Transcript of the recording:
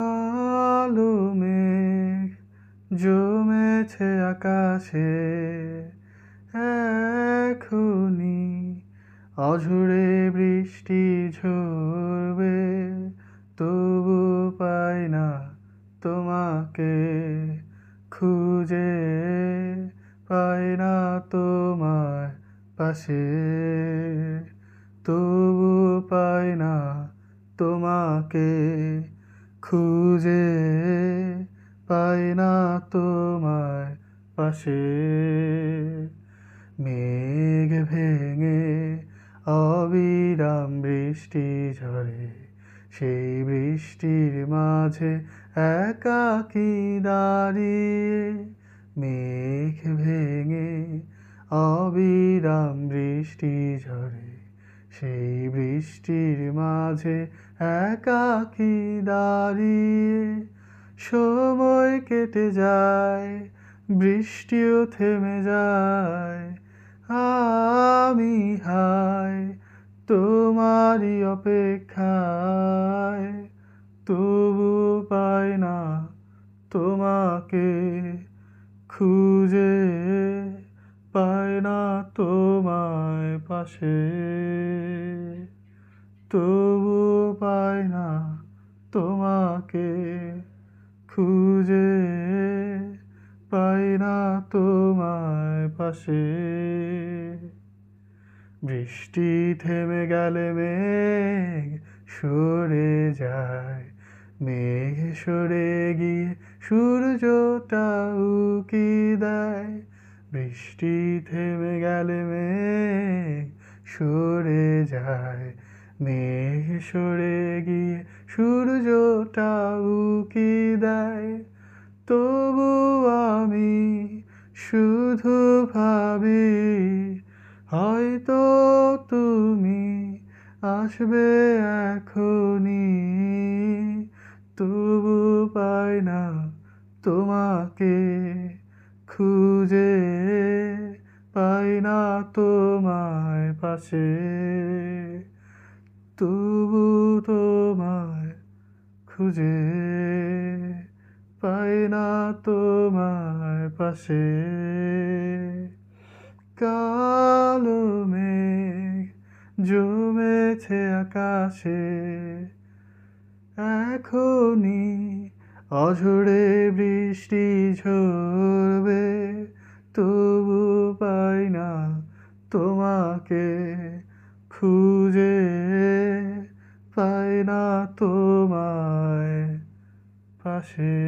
কালো মেঘ জমেছে আকাশে, এখনি অঝরে বৃষ্টি ঝরবে, তবু পাই না তোমাকে খুঁজে, পাই না তোমায় পাশে, তবু পাই না তোমাকে খুঁজে, পাই না তোমায় পাশে। মেঘ ভেঙে অবিরাম বৃষ্টি ঝরে, সেই বৃষ্টির মাঝে একাকী দাঁড়িয়ে। মেঘ ভেঙে অবিরাম বৃষ্টি ঝরে, সেই বৃষ্টির মাঝে একাকী দাঁড়িয়ে। সময় কেটে যায়, বৃষ্টিও থেমে যায়, আমি হাই তোমারই অপেক্ষায়, তবু পাই না তোমাকে খুঁজে, পাই না তোমায় পাশে, তবু পাই না তোমাকে খুঁজে, পাই না তোমায় পাশে। বৃষ্টি থেমে গেলে মেঘ সরে যায়, মেঘ সরে গিয়ে সূর্যটা উকি দেয়। বৃষ্টি থেমে গেলে মেঘ সরে যায়, মেঘ সরে গিয়ে সূর্যটা উকি দেয়। তবু আমি শুধু ভাবি, হয়তো তুমি আসবে এখনি, তবু পাই না তোমাকে খুঁজে, পাই না তোমায় পাশে, তবু তোমায় খুঁজে, পাই না তোমায় পাশে। কালো মেঘ জমেছে আকাশে, এখনি অঝরে বৃষ্টি ঝরবে, তবু পাই না তোমাকে খুঁজে, পাই না তোমায় পাশে।